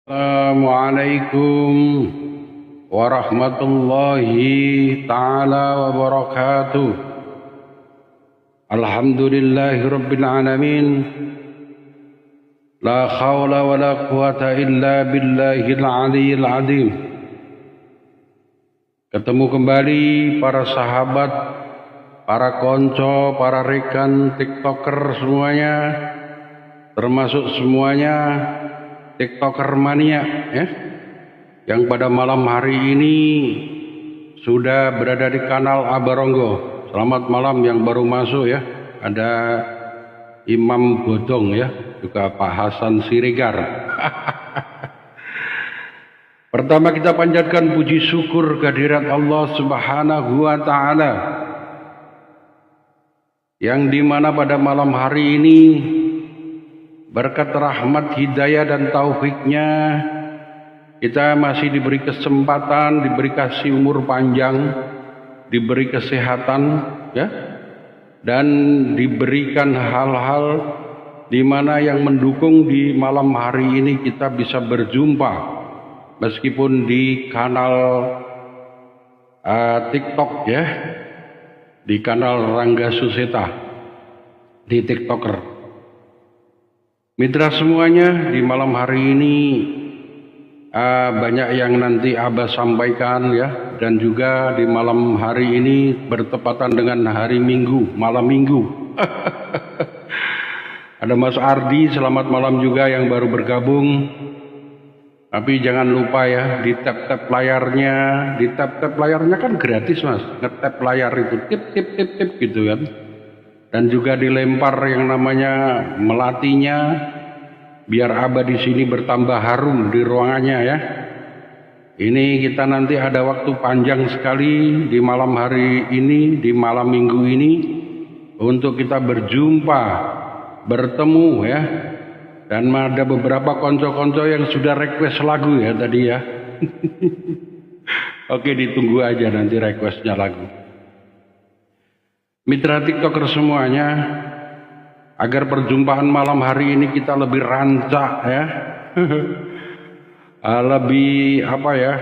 Assalamualaikum warahmatullahi ta'ala wabarakatuh. Alhamdulillahi rabbil alamin. La khawla wa la quwata illa billahil aliyyil azim. Ketemu kembali para sahabat, para konco, para rekan tiktoker semuanya, termasuk semuanya tiktoker mania ya, yang pada malam hari ini sudah berada di kanal Abaronggo. Selamat malam yang baru masuk ya. Ada Imam Bodong ya, juga Pak Hasan Siregar. Pertama kita panjatkan puji syukur kehadirat Allah Subhanahu wa Ta'ala, yang dimana pada malam hari ini berkat rahmat hidayah dan taufiknya kita masih diberi kesempatan, diberi kasih umur panjang, diberi kesehatan ya, dan diberikan hal-hal di mana yang mendukung di malam hari ini kita bisa berjumpa meskipun di kanal TikTok ya, di kanal Rangga Suseta di TikToker. Mitra semuanya, di malam hari ini banyak yang nanti Abah sampaikan ya, dan juga di malam hari ini bertepatan dengan hari Minggu, malam Minggu. Ada Mas Ardi, selamat malam juga yang baru bergabung. Tapi jangan lupa ya, di tap-tap layarnya, di tap-tap layarnya kan gratis Mas, nge-tap layar itu tip gitu kan. Dan juga dilempar yang namanya melatinya, biar Abah di sini bertambah harum di ruangannya ya. Ini kita nanti ada waktu panjang sekali di malam hari ini, di malam Minggu ini, untuk kita berjumpa, bertemu ya. Dan ada beberapa konco-konco yang sudah request lagu ya tadi ya. Oke, ditunggu aja nanti requestnya lagu. Mitra TikToker semuanya, agar perjumpaan malam hari ini kita lebih rancak ya, lebih apa ya,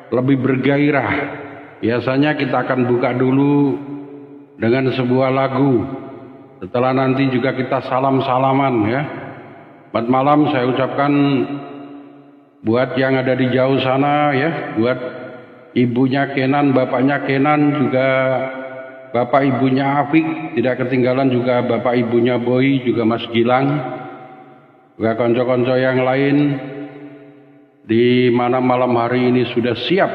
lebih bergairah. Biasanya kita akan buka dulu dengan sebuah lagu. Setelah nanti juga kita salam-salaman ya. Selamat malam saya ucapkan buat yang ada di jauh sana ya, buat ibunya Kenan, bapaknya Kenan, juga bapak ibunya Afik, tidak ketinggalan juga bapak ibunya Boy, juga Mas Gilang, juga konco-konco yang lain, di mana malam hari ini sudah siap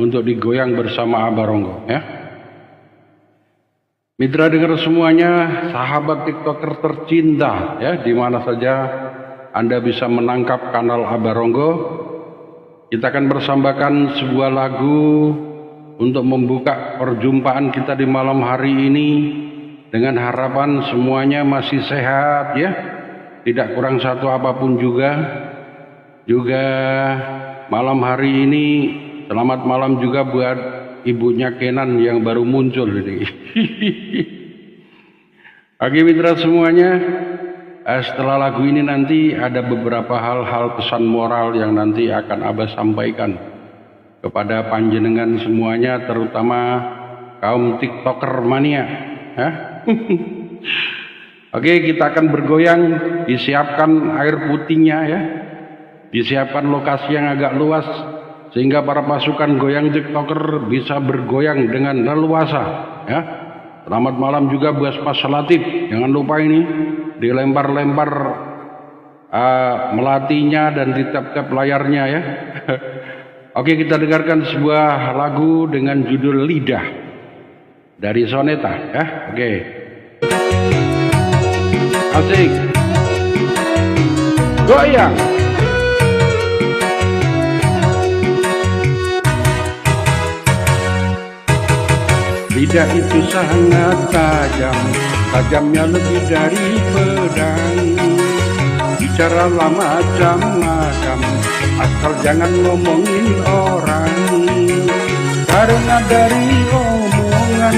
untuk digoyang bersama Abaronggo ya. Mitra dengar semuanya, sahabat TikToker tercinta ya, di mana saja Anda bisa menangkap kanal Abaronggo. Kita akan bersamakan sebuah lagu untuk membuka perjumpaan kita di malam hari ini, dengan harapan semuanya masih sehat ya, tidak kurang satu apapun juga. Juga malam hari ini selamat malam juga buat ibunya Kenan yang baru muncul ini. Oke mitra semuanya, setelah lagu ini nanti ada beberapa hal-hal pesan moral yang nanti akan Abah sampaikan kepada panjenengan semuanya, terutama kaum TikToker mania ya. Oke, kita akan bergoyang, disiapkan air putihnya ya, disiapkan lokasi yang agak luas sehingga para pasukan goyang TikToker bisa bergoyang dengan leluasa ya. Selamat malam juga buat Mas Latif, jangan lupa ini dilempar-lempar melatinya dan di tap-tap layarnya ya. Oke, kita dengarkan sebuah lagu dengan judul Lidah dari Soneta ya. Oke. Asik. Goyang. Lidah itu sangat tajam, tajamnya lebih dari pedang. Bicaralah macam-macam, asal jangan ngomongin orang. Karena dari omongan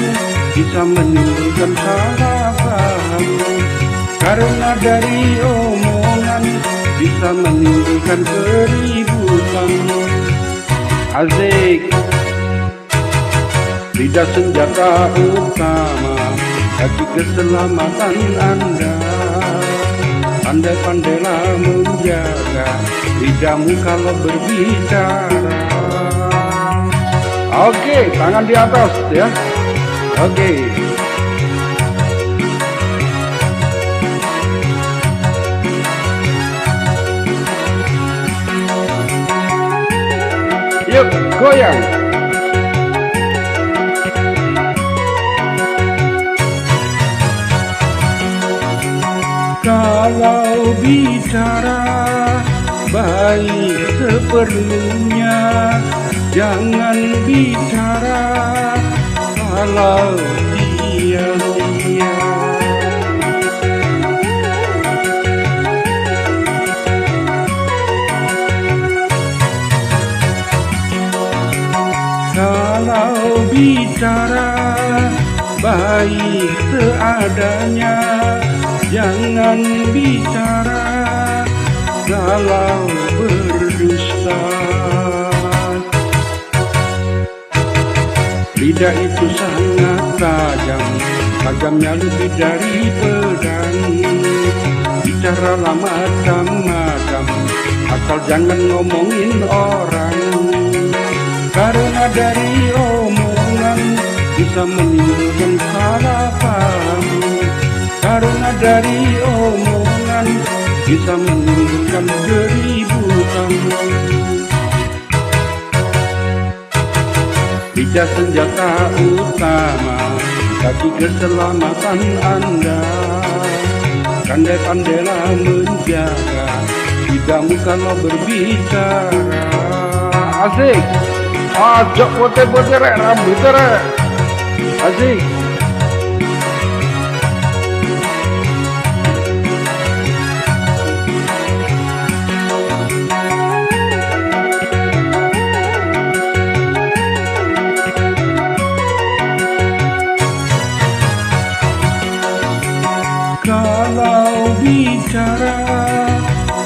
bisa menimbulkan salah paham. Karena dari omongan bisa menimbulkan keributan. bukan. Asik. Lidah senjata utama bagi keselamatan Anda. Pandai-pandailah menjaga lidahmu kalau berbicara. Oke, tangan di atas ya. Oke. Yuk, goyang. Kalau bicara baik seperlunya, jangan bicara kalau sia-sia. Kalau bicara baik seadanya, jangan bicara kalau berdusta. Lidah itu sangat tajam, tajamnya lebih dari pedang. Bicaralah macam-macam, asal jangan ngomongin orang. Karena dari omongan bisa menimbulkan salah paham. Karena dari omongan bisa menimbulkan keributan. Lidah senjata utama bagi keselamatan Anda. Pandai-pandailah menjaga lidahmu kalau berbicara. Asik. Ajak pote-pote rek rambut rek. Asik. Kalau bicara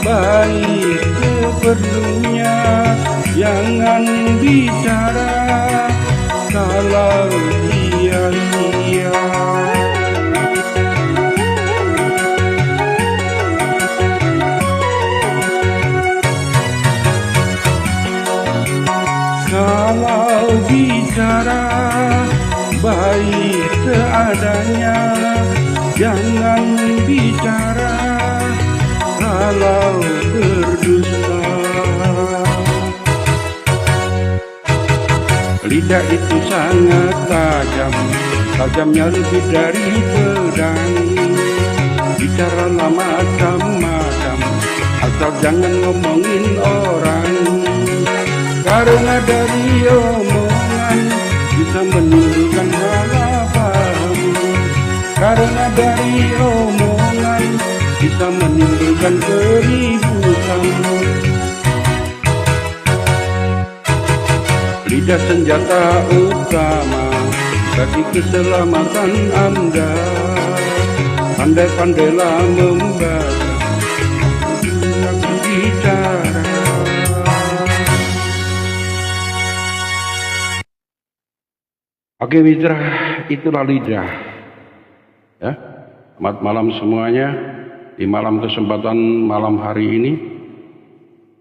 baik seperlunya, jangan bicara kalau sia-sia. Kalau bicara baik seadanya, jangan bicara kalau berdusta. Lidah itu sangat tajam, tajamnya lebih dari pedang. Bicaralah macam-macam, asal jangan ngomongin orang. Karena dari omongan bisa menimbulkan salah paham. Karena dari omongan bisa menimbulkan keributan. Lidah senjata utama bagi keselamatan Anda. Pandai-pandailah membaca, bicara. Oke mitra, itulah lidah. Ya, selamat malam semuanya. Di malam kesempatan malam hari ini,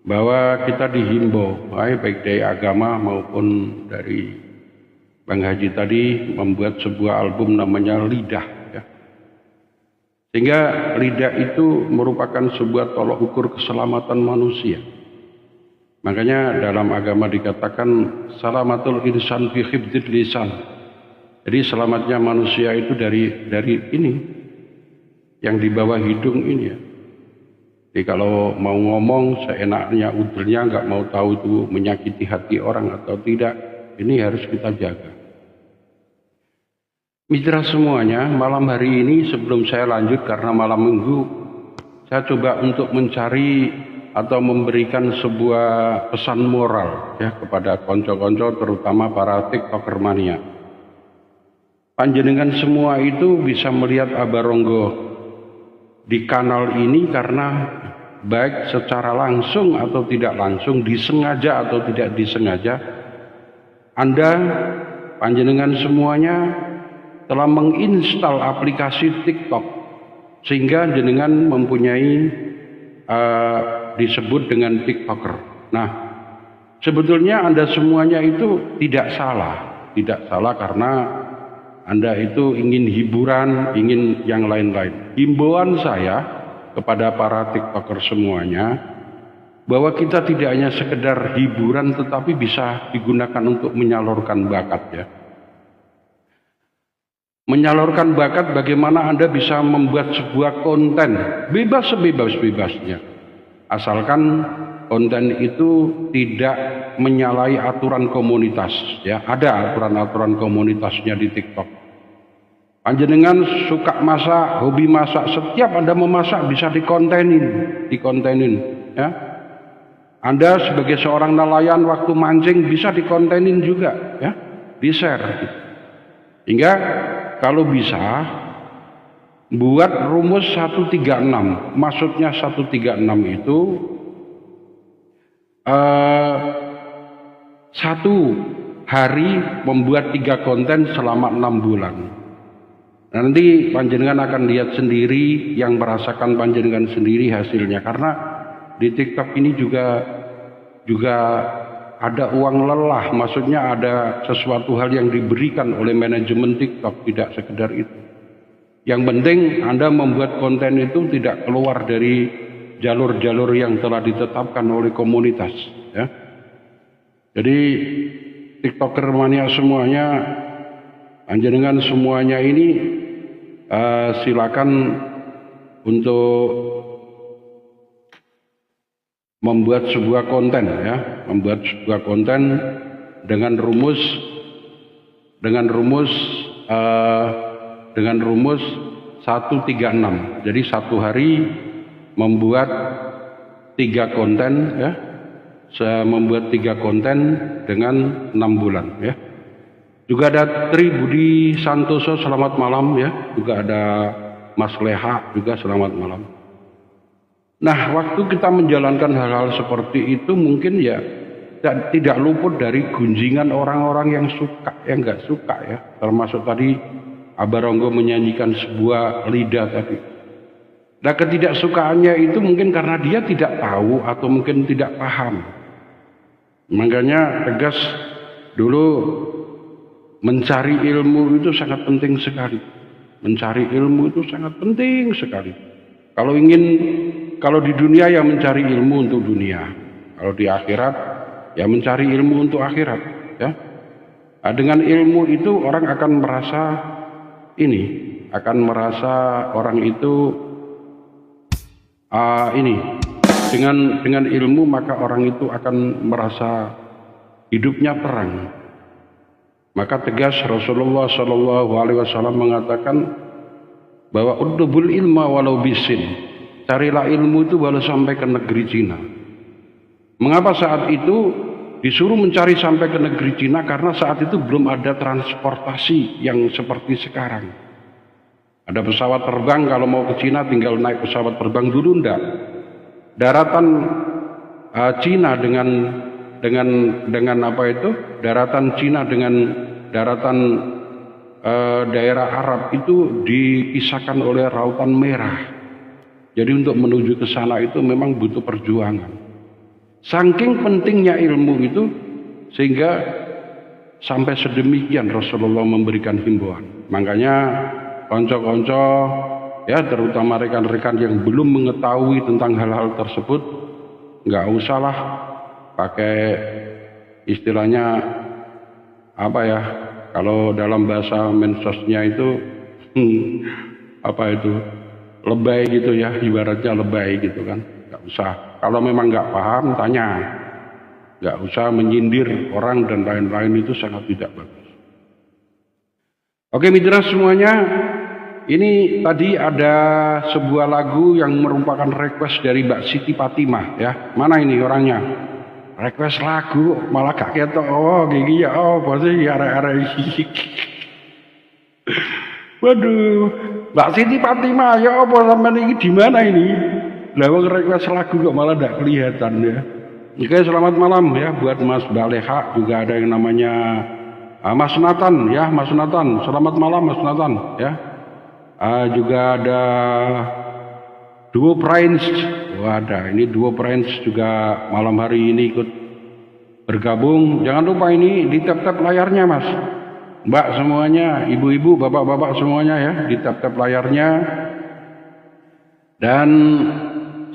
bahwa kita dihimbau, baik dari agama maupun dari Bang Haji tadi, membuat sebuah album namanya Lidah. Ya. Sehingga lidah itu merupakan sebuah tolok ukur keselamatan manusia. Makanya dalam agama dikatakan salamatul insan fi hifdzil lisan. Jadi selamatnya manusia itu dari ini yang di bawah hidung ini ya. Jadi kalau mau ngomong seenaknya udurnya, nggak mau tahu itu menyakiti hati orang atau tidak, ini harus kita jaga. Mitra semuanya, malam hari ini sebelum saya lanjut karena malam minggu, saya coba untuk mencari atau memberikan sebuah pesan moral ya kepada konco-konco, terutama para tiktoker mania. Panjenengan semua itu bisa melihat Abaronggo di kanal ini karena baik secara langsung atau tidak langsung, disengaja atau tidak disengaja, Anda panjenengan semuanya telah menginstal aplikasi TikTok sehingga jenengan mempunyai disebut dengan TikToker. Nah, sebetulnya Anda semuanya itu tidak salah karena Anda itu ingin hiburan, ingin yang lain-lain. Himbauan saya kepada para TikToker semuanya, bahwa kita tidak hanya sekedar hiburan tetapi bisa digunakan untuk menyalurkan bakat ya. Menyalurkan bakat bagaimana Anda bisa membuat sebuah konten bebas sebebas-bebasnya. Asalkan konten itu tidak menyalahi aturan komunitas ya. Ada aturan-aturan komunitasnya di TikTok. Panjenengan suka masak, hobi masak, setiap Anda memasak bisa dikontenin ya. Anda sebagai seorang nelayan waktu mancing bisa dikontenin juga ya, di-share gitu. Hingga kalau bisa buat rumus 136. Maksudnya 136 itu satu hari membuat 3 konten selama 6 bulan. Nanti panjenengan akan lihat sendiri, yang merasakan panjenengan sendiri hasilnya. Karena di TikTok ini juga ada uang lelah, maksudnya ada sesuatu hal yang diberikan oleh manajemen TikTok, tidak sekedar itu. Yang penting Anda membuat konten itu tidak keluar dari jalur-jalur yang telah ditetapkan oleh komunitas ya. Jadi TikToker mania semuanya, panjenengan semuanya ini silakan untuk membuat sebuah konten ya, membuat sebuah konten dengan rumus 136. Jadi satu hari membuat 3 konten ya. Saya membuat 3 konten dengan 6 bulan ya. Juga ada Tri Budi Santoso, selamat malam ya. Juga ada Mas Leha juga selamat malam. Nah, waktu kita menjalankan hal-hal seperti itu mungkin ya tidak luput dari gunjingan orang-orang yang suka, yang nggak suka ya. Termasuk tadi Abah Ronggo menyanyikan sebuah lidah tadi. Nah, ketidaksukaannya itu mungkin karena dia tidak tahu atau mungkin tidak paham. Makanya tegas dulu, mencari ilmu itu sangat penting sekali. Mencari ilmu itu sangat penting sekali. Kalau di dunia ya mencari ilmu untuk dunia. Kalau di akhirat ya mencari ilmu untuk akhirat ya. Nah, dengan ilmu itu orang akan merasa orang itu dengan ilmu maka orang itu akan merasa hidupnya terang. Maka tegas Rasulullah SAW mengatakan bahwa udubul ilma walau bisin, carilah ilmu itu walau sampai ke negeri Cina. Mengapa saat itu disuruh mencari sampai ke negeri Cina? Karena saat itu belum ada transportasi yang seperti sekarang. Ada pesawat terbang, kalau mau ke Cina tinggal naik pesawat terbang dulu enggak. Daratan Cina dengan apa itu? Daratan Cina dengan daratan daerah Arab itu dipisahkan oleh lautan merah. Jadi untuk menuju ke sana itu memang butuh perjuangan. Saking pentingnya ilmu itu sehingga sampai sedemikian Rasulullah memberikan himbauan. Makanya konco-konco ya, terutama rekan-rekan yang belum mengetahui tentang hal-hal tersebut, nggak usahlah pakai istilahnya apa ya, kalau dalam bahasa mensosnya itu apa itu, lebay gitu ya, ibaratnya lebay gitu kan. Nggak usah, kalau memang nggak paham tanya, nggak usah menyindir orang dan lain-lain, itu sangat tidak bagus. Oke mitra semuanya, ini tadi ada sebuah lagu yang merupakan request dari Mbak Siti Fatimah ya. Mana ini orangnya? Request lagu malah gak ketok. Oh gigi ya, oh pasti arek-arek. Waduh, Mbak Siti Fatimah ya, apa sampean ini di mana ini? Lawang request lagu kok malah tidak kelihatan ya. Oke, selamat malam ya buat Mas Baleha, juga ada yang namanya Mas Nathan ya, Mas Nathan. Selamat malam Mas Nathan ya. Juga ada Duo Prince. Wadah, ini Duo Prince juga malam hari ini ikut bergabung. Jangan lupa ini di tap-tap layarnya Mas. Mbak semuanya, ibu-ibu, bapak-bapak semuanya ya, di tap-tap layarnya. Dan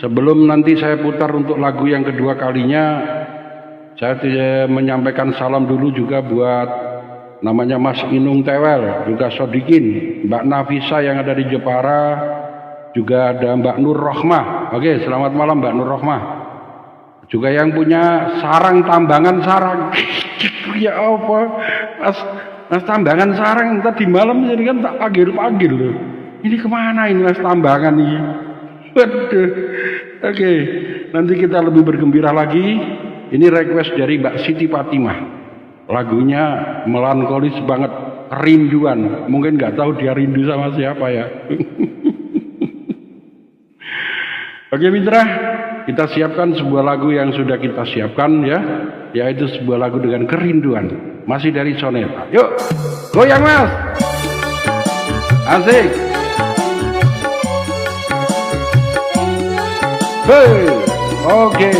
sebelum nanti saya putar untuk lagu yang kedua kalinya, saya menyampaikan salam dulu juga buat namanya Mas Inung Tewel, juga Sodikin, Mbak Nafisa yang ada di Jepara, juga ada Mbak Nur Rohmah. Oke, selamat malam Mbak Nur Rohmah. Juga yang punya sarang tambangan sarang. Ya apa, Mas tambangan sarang tadi malam jadi kan tak panggil loh. Ini kemana ini Mas tambangan ini? Waduh. Oke, nanti kita lebih bergembira lagi. Ini request dari Mbak Siti Fatimah. Lagunya melankolis banget, kerinduan. Mungkin nggak tahu dia rindu sama siapa ya. Oke mitra, kita siapkan sebuah lagu yang sudah kita siapkan ya, yaitu sebuah lagu dengan kerinduan. Masih dari Soneta. Yuk, goyang Mas. Asik. Hey, oke.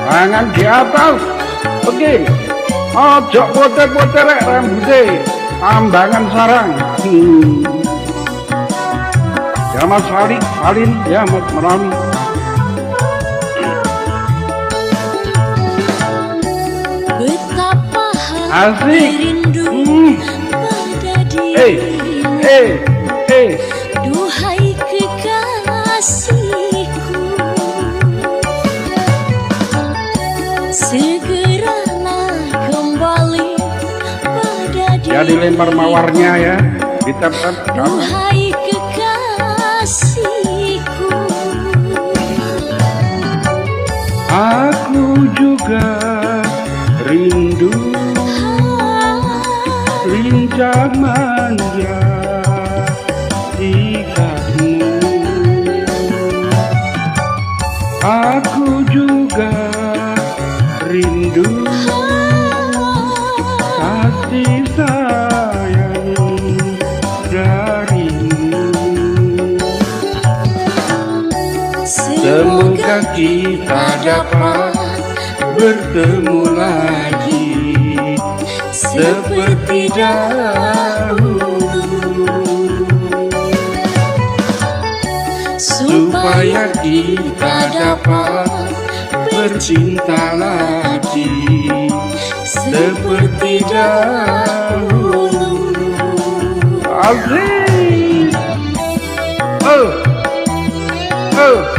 Tangan di atas. Oke. Ojo poter-poter rambutnya, tambangan sarang. Ya Mas Alin, ya Mas Merami. Betapa asik. rindu pada dirimu. Duhai kekasihku, segeralah kembali pada dirimu. Ya dilempar mawarnya ya, ditap-tap. Duhai kekasihku, aku juga rindu lincah manja ikatmu. Aku juga rindu kasih sayang darimu. Semoga kita dapat bertemu lagi seperti dahulu, supaya kita dapat bercinta lagi seperti dahulu. Asik.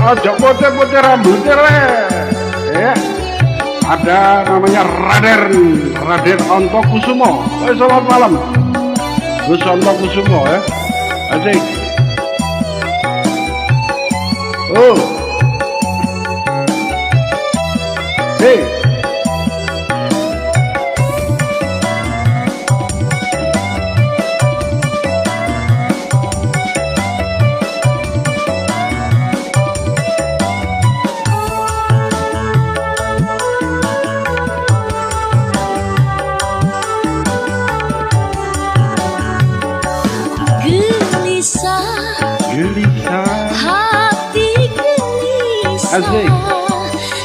Ojo poter-poter rambutnya ya. Ada namanya Raden Ontokusumo. Selamat malam Gus Ontokusumo ya. Asik. Hey. Gelisah, hati gelisah. Asik.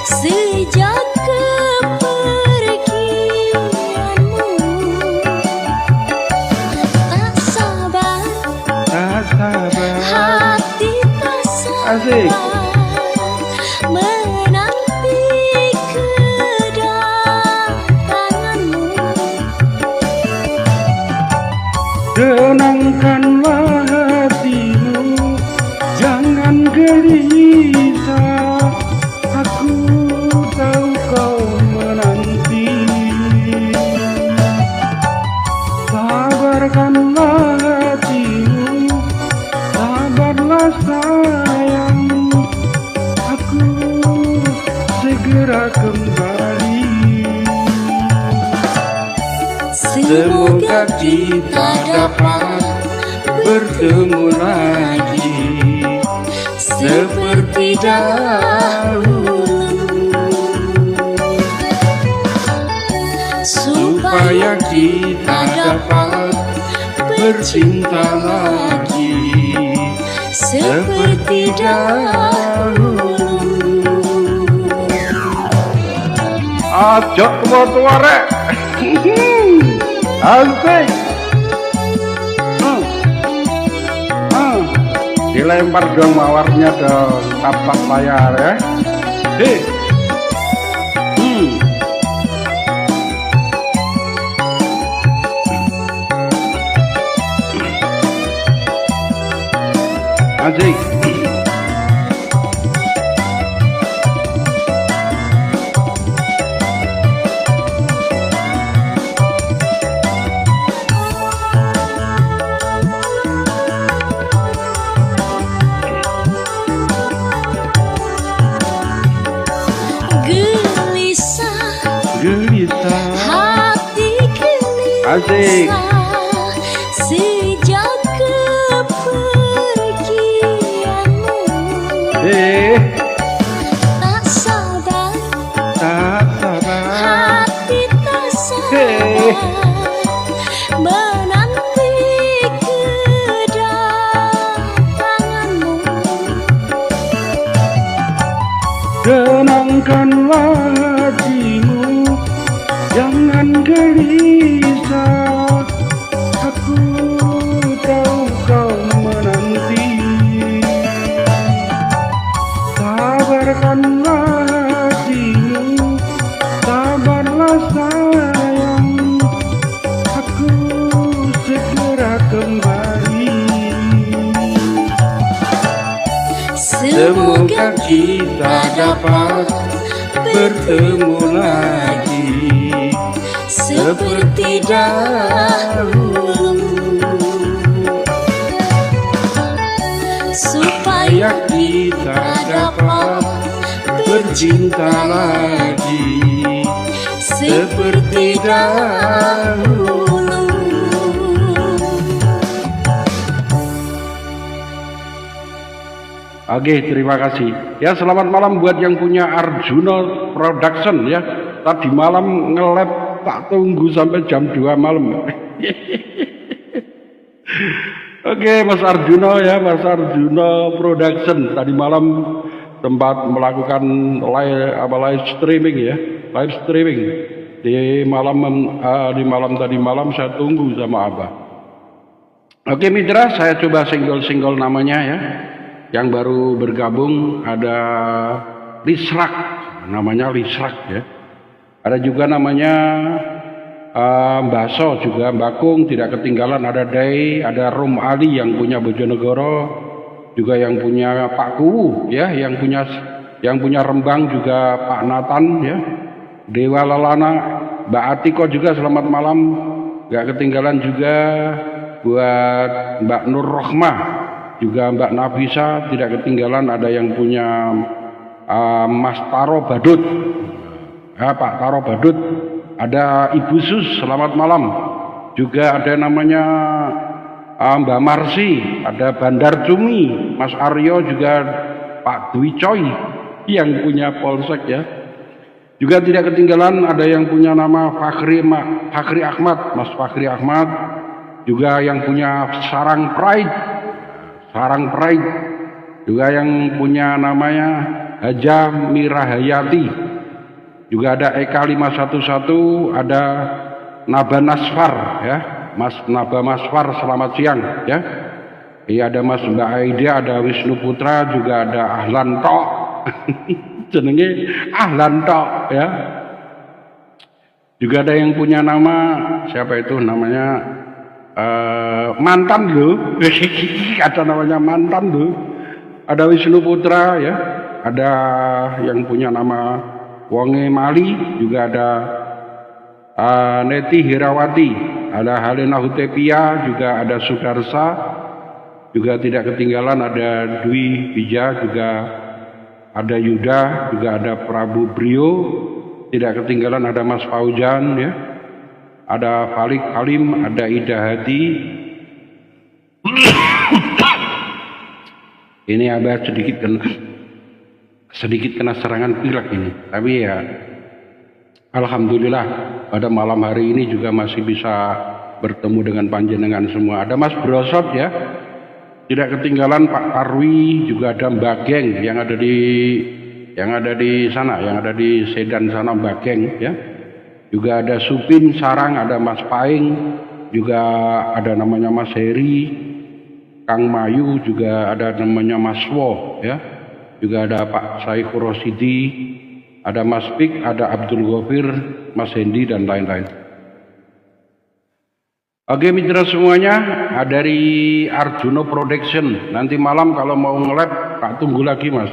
Sejak kepergianmu, tak sabar hati tak Asik. sabar menanti kedatanganmu. Tenangkanlah hatimu, jangan gelisah. Aku tahu kau menanti. Sabarkanlah hatimu, sabarlah sayang. Aku segera kembali. Semoga kita dapat bertemu lagi seperti dahulu, supaya kita dapat bercinta lagi seperti dahulu. Ajo tua-tua rek. Asik. Dilempar dong mawarnya dong, tapak layar ya. Hei. Asik. Gelisah, hati asik. gelisah sejak kepergianmu. Tak sabar, Tak sabar. hati tak sabar menanti kedatanganmu. Tenangkanlah hatimu, jangan gelisah. Aku tahu kau menanti. Sabarkanlah hatimu, sabarlah sayang. Aku segera kembali. Semoga kita dapat bertemu lagi seperti dahulu, supaya kita dapat bercinta lagi seperti dahulu. Oke, terima kasih. Ya, selamat malam buat yang punya Arjuna Production ya. Tadi malam nge-lab tak tunggu sampai jam 2 malam. Oke, Mas Arjuna ya, Mas Arjuna Production. Tadi malam sempat melakukan live streaming ya, live streaming di malam tadi malam saya tunggu sama Abah. Oke mitra, saya coba single namanya ya. Yang baru bergabung ada Lisrak, namanya Lisrak ya. Ada juga namanya Mbaso juga, Mbakung tidak ketinggalan, ada Dai, ada Rum Ali yang punya Bojonegoro, juga yang punya Pak Kuwu ya, yang punya Rembang juga Pak Nathan ya. Dewa Lelana, Mbak Atiko juga selamat malam. Gak ketinggalan juga buat Mbak Nur Rohmah, juga Mbak Nafisa, tidak ketinggalan ada yang punya Mas Taro Badut, Pak Taro Badut, ada Ibu Sus, selamat malam. Juga ada namanya Mbak Marsi, ada Bandar Cumi, Mas Aryo, juga Pak Dwi Choi yang punya Polsek ya. Juga tidak ketinggalan ada yang punya nama Fakri Ahmad, Mas Fakri Ahmad, juga yang punya Sarang Pride, juga yang punya namanya Haja Mirahayati, juga ada Eka 511, ada Naba Nasfar ya, Mas Naba Masfar, selamat siang ya. Iya, ada Mas Mbak Aida, ada Wisnu Putra, juga ada Ahlan Tok. Jenenge Ahlan Tok ya. Juga ada yang punya nama, siapa itu namanya, mantan lo. Ada namanya mantan lo. Ada Wisnu Putra ya, ada yang punya nama Wonge Mali, juga ada Neti Hirawati, ada Halena Hutepia, juga ada Sudarsa, juga tidak ketinggalan ada Dwi Bija, juga ada Yuda, juga ada Prabu Brio, tidak ketinggalan ada Mas Faujan ya. ada Falik Halim, ada Ida Hadi. Ini Abah sedikit kena serangan pilek ini, tapi ya alhamdulillah pada malam hari ini juga masih bisa bertemu dengan panjenengan semua. Ada Mas Brosot ya, tidak ketinggalan Pak Tarwi, juga ada Mbak Geng yang ada di sana, yang ada di Sedan sana, Mbak Geng ya. Juga ada Supin Sarang, ada Mas Paing, juga ada namanya Mas Heri, Kang Mayu, juga ada namanya Mas Wo ya. Juga ada Pak Saikur Rosidi, ada Mas Pik, ada Abdul Ghafir, Mas Hendi dan lain-lain. Oke mitra semuanya, dari Arjuno Production. Nanti malam kalau mau nge-lab, tak tunggu lagi mas.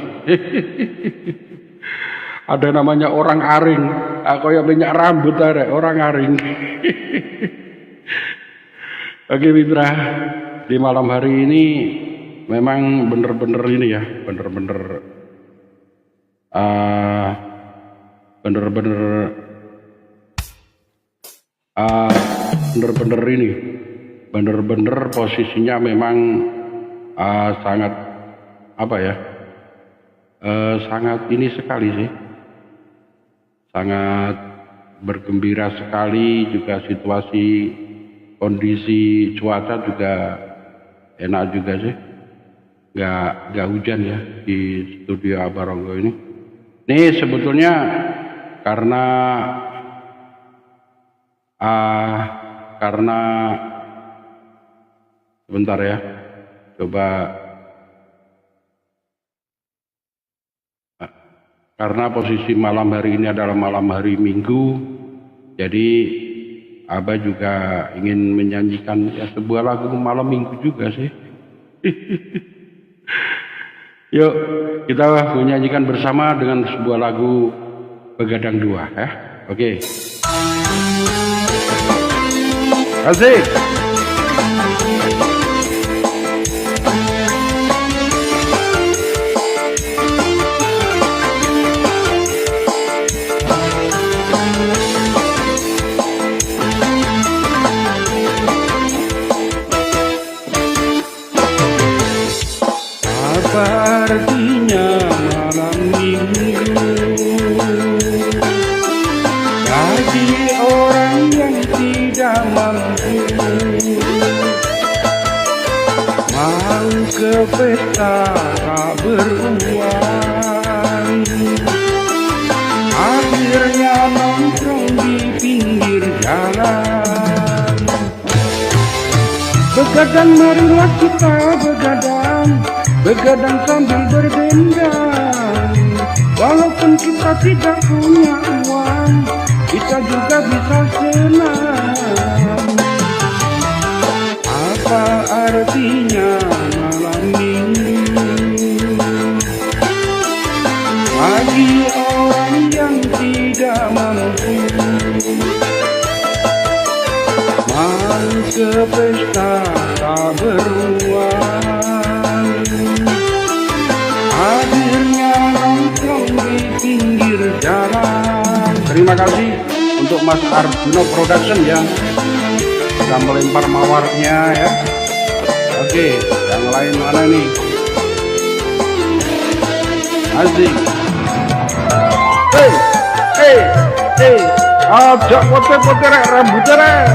Ada namanya orang aring, aku yang minyak rambut ada orang aring. Oke mitra, di malam hari ini memang bener-bener ini ya, bener-bener ini, bener-bener posisinya memang sangat apa ya, sangat ini sekali sih, sangat bergembira sekali. Juga situasi kondisi cuaca juga enak juga sih, nggak hujan ya di studio Abaronggo ini. Ini sebetulnya karena sebentar ya, coba, karena posisi malam hari ini adalah malam hari Minggu, jadi Abah juga ingin menyanyikan ya sebuah lagu malam Minggu juga sih. Yuk kita menyanyikan bersama dengan sebuah lagu Begadang Dua ya. Oke. Asik. Apa artinya malam Minggu bagi orang yang tidak mampu mau ke pesta tak beruang, akhirnya nongkrong di pinggir jalan. Begadang, marilah kita begadang, begadang sambil berdendang. Walaupun kita tidak punya uang, kita juga bisa senang. Apa artinya malam Minggu bagi orang yang tidak mampu mau ke pesta tak beruang, akhirnya nongkrong di pinggir jalan. Terima kasih untuk Mas Arjuno Production yang sudah melempar mawarnya ya. Oke, yang lain mana nih? Asik. Hey, ajak pote-pote rek rambutnya rek.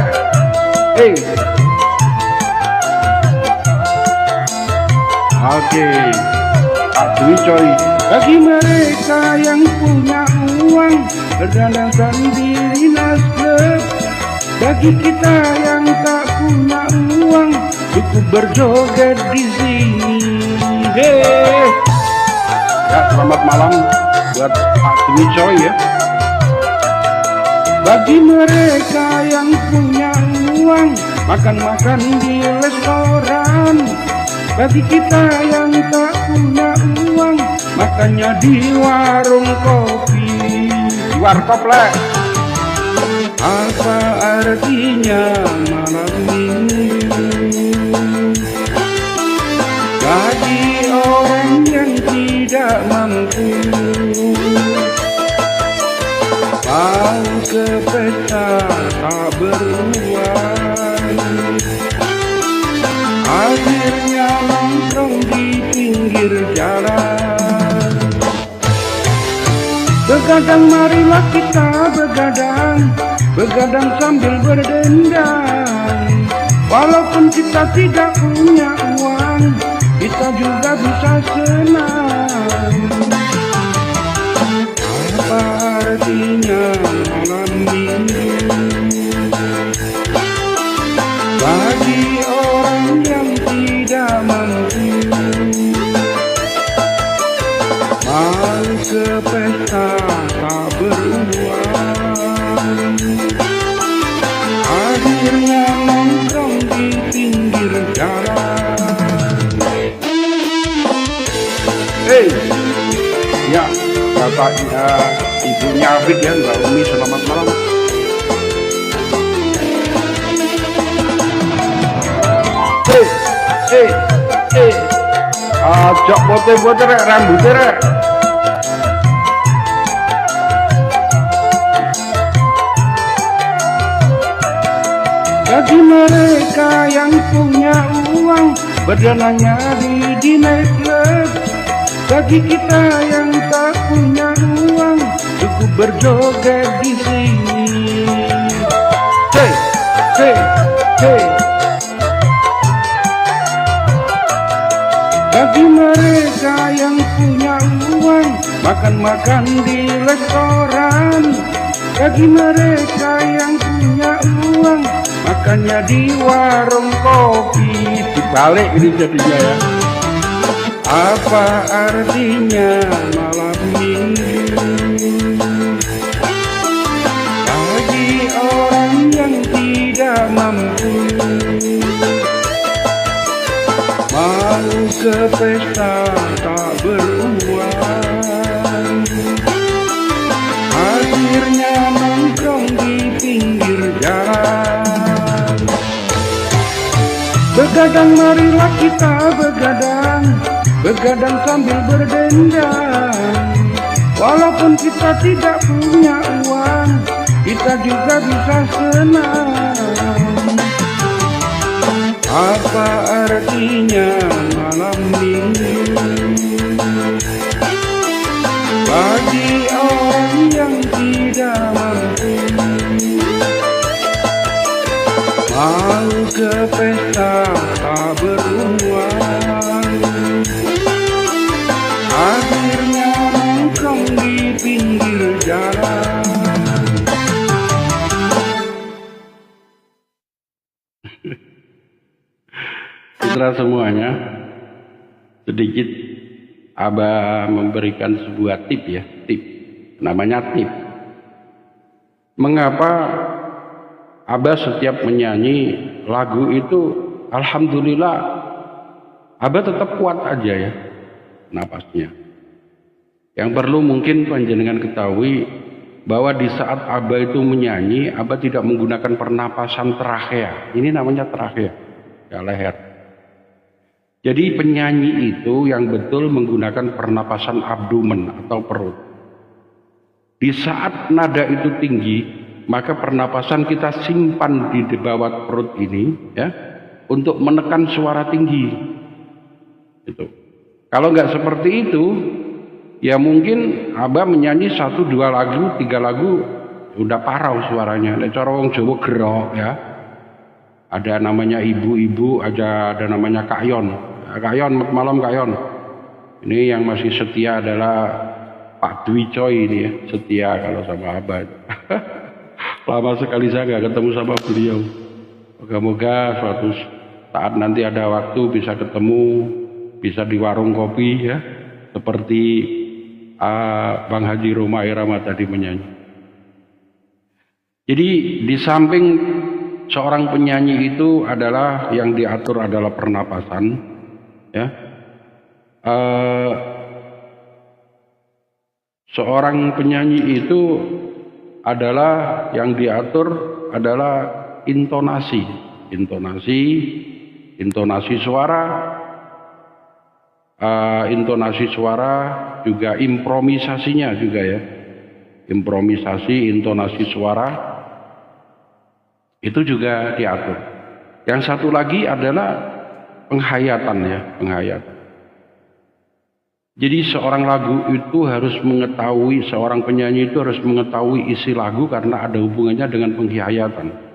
Oke, Dwi coy. Bagi mereka yang punya uang, berdandang di Dinas Club. Bagi kita yang tak punya uang, cukup berjoget di sini. Ya, selamat malam buat Pak Dwi coy ya. Bagi mereka yang punya uang, makan-makan di restoran. Bagi kita yang tak punya uang, makannya di warung kopi. Di warkop lah. Apa artinya malam Minggu bagi orang yang tidak mampu mau ke pesta tak Begadang marilah kita begadang, begadang sambil berdendang. Walaupun kita tidak punya uang, kita juga bisa senang. Apa artinya malam minggu bagi orang yang tidak mampu? Mau ke pesta tak beruang, akhirnya nongkrong di pinggir jalan. Ya, bapaknya ibunya Afid ya, Mbak Umi, selamat malam. Ajak bote-bote rek, rambutnya rek. Bagi mereka yang punya uang, berdananya di nightclub. Bagi kita yang tak punya uang, cukup berjoget di sini. Hey, hey, hey. Bagi mereka yang punya uang, makan-makan di restoran. Bagi mereka yang punya uang, makannya di warung kopi. Dibalik ini jadinya ya. Apa artinya malam minggu bagi orang yang tidak mampu? Mau ke pesta tak beruang, akhirnya nongkrong di pinggir jalan. Begadang marilah kita begadang, begadang sambil berdendang. Walaupun kita tidak punya uang, kita juga bisa senang. Apa artinya malam minggu bagi orang yang tidak mampu? Mau ke pesta tak beruang, akhirnya nongkrong di pinggir jalan. Putra semuanya, sedikit Abah memberikan sebuah tip ya, tip, namanya tip. Mengapa Abah setiap menyanyi lagu itu, alhamdulillah, Abah tetap kuat aja ya napasnya. Yang perlu mungkin panjenengan ketahui bahwa di saat Abah itu menyanyi, Abah tidak menggunakan pernapasan trachea. Ini namanya trachea, ya leher. Jadi penyanyi itu yang betul menggunakan pernapasan abdomen atau perut. Di saat nada itu tinggi, maka pernapasan kita simpan di bawah perut ini ya untuk menekan suara tinggi. Itu. Kalau nggak seperti itu, ya mungkin Abah menyanyi 1, 2 lagu, 3 lagu udah parau suaranya. Nek cara wong Jawa gerok ya. Ada namanya ibu-ibu, ada namanya Kak Yon. Kak Yon, malam Kak Yon. Ini yang masih setia adalah Pak Dwi Coy ini ya, setia kalau sama Abah. Lama sekali saya nggak ketemu sama beliau. Moga-moga suatu saat nanti ada waktu bisa ketemu, bisa di warung kopi ya, seperti Bang Haji Roma Irama tadi menyanyi. Jadi di samping seorang penyanyi itu adalah yang diatur adalah pernapasan, ya. Seorang penyanyi itu adalah yang diatur adalah intonasi suara, juga improvisasinya juga ya, intonasi suara itu juga diatur. Yang satu lagi adalah penghayatan ya, penghayatan. Jadi seorang lagu itu harus mengetahui, seorang penyanyi itu harus mengetahui isi lagu karena ada hubungannya dengan penghayatan.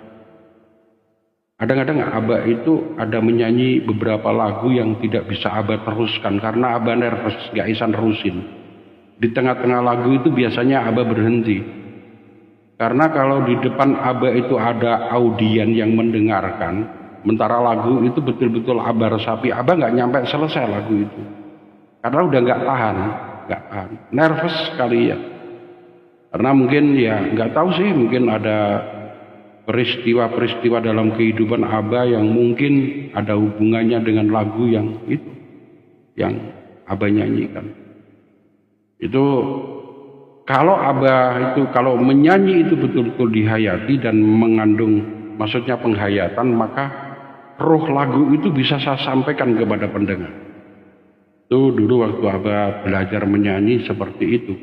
Kadang-kadang Abah itu ada menyanyi beberapa lagu yang tidak bisa Abah teruskan karena Abah nervous, gak bisa nerusin. Di tengah-tengah lagu itu biasanya Abah berhenti. Karena kalau di depan Abah itu ada audien yang mendengarkan, sementara lagu itu betul-betul Abah resapi, Abah gak nyampe selesai lagu itu. Karena udah nggak tahan, nervous sekali ya. Karena mungkin ya nggak tahu sih, mungkin ada peristiwa-peristiwa dalam kehidupan Abah yang mungkin ada hubungannya dengan lagu yang itu, yang Abah nyanyikan. Itu kalau Abah itu kalau menyanyi itu betul-betul dihayati dan mengandung maksudnya penghayatan, maka roh lagu itu bisa saya sampaikan kepada pendengar. Itu dulu waktu Abah belajar menyanyi seperti itu.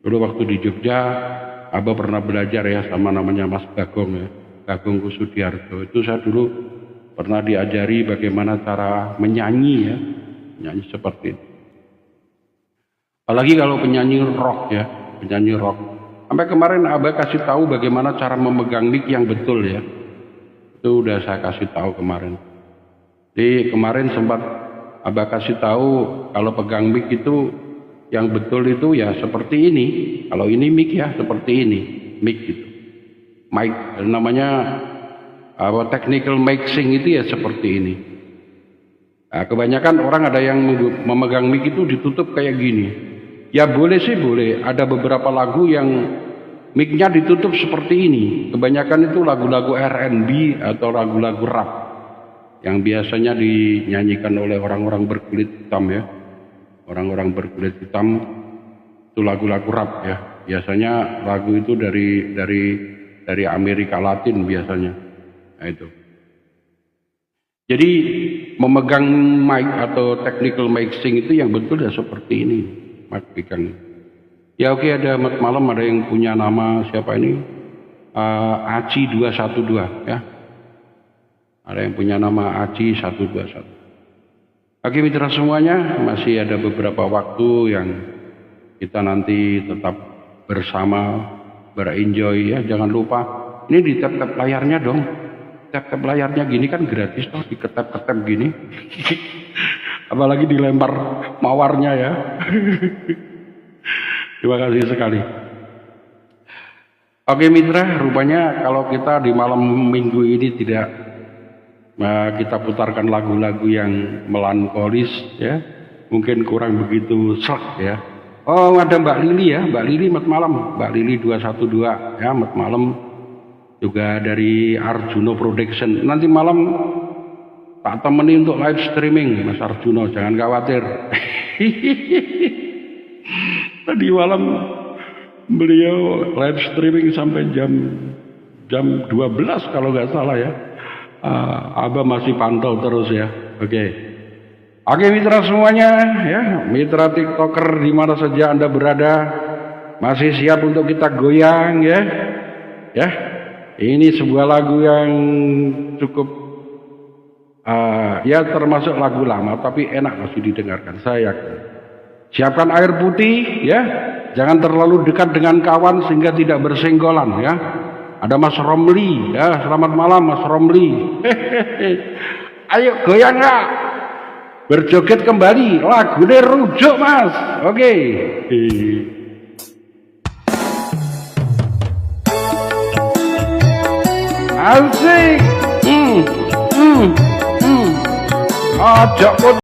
Dulu waktu di Jogja, Abah pernah belajar ya sama namanya Mas Bagong ya, Bagong Kusudiarto. Itu saya dulu pernah diajari bagaimana cara menyanyi ya, menyanyi seperti itu. Apalagi kalau penyanyi rock ya, penyanyi rock. Sampai kemarin Abah kasih tahu bagaimana cara memegang mic yang betul ya. Itu udah saya kasih tahu kemarin. Jadi kemarin sempat Abah kasih tahu kalau pegang mic itu yang betul itu ya seperti ini. Kalau ini mic ya seperti ini, mic gitu. Mic namanya technical mixing itu ya seperti ini. Nah, kebanyakan orang ada yang memegang mic itu ditutup kayak gini. Ya boleh sih boleh. Ada beberapa lagu yang mic-nya ditutup seperti ini. Kebanyakan itu lagu-lagu R&B atau lagu-lagu rap yang biasanya dinyanyikan oleh orang-orang berkulit hitam ya. Orang-orang berkulit hitam itu lagu-lagu rap ya. Biasanya lagu itu dari Amerika Latin biasanya. Nah itu. Jadi memegang mic atau technical mixing itu yang betul ya seperti ini. Mic pegang. Ya oke, ada malam ada yang punya nama siapa ini? Aci 212 ya. Ada yang punya nama Aci 121. Oke mitra semuanya, masih ada beberapa waktu yang kita nanti tetap bersama, berenjoy ya. Jangan lupa, ini di tap-tap layarnya dong. Tap-tap layarnya gini kan gratis toh, diketap-ketap gini. Apalagi dilempar mawarnya ya. Terima kasih sekali. Oke mitra, rupanya kalau kita di malam minggu ini tidak kita putarkan lagu-lagu yang melankolis ya, mungkin kurang begitu serk ya. Oh ada Mbak Lili ya, Mbak Lili mat malam, Mbak Lili 212 ya, mat malam juga dari Arjuno Production. Nanti malam tak temani untuk live streaming Mas Arjuno, jangan khawatir. Tadi malam beliau live streaming sampai jam 12 kalau nggak salah ya. Abah masih pantau terus ya. Oke mitra semuanya ya, mitra TikToker di mana saja Anda berada, masih siap untuk kita goyang ya. Ya. Ini sebuah lagu yang cukup ya termasuk lagu lama tapi enak masih didengarkan, saya yakin. Siapkan air putih ya. Jangan terlalu dekat dengan kawan sehingga tidak bersenggolan ya. Ada Mas Romli ya, selamat malam Mas Romli. Ayo goyang nggak? Berjoget kembali, lagunya rujuk Mas. Oke. Asik. Ajak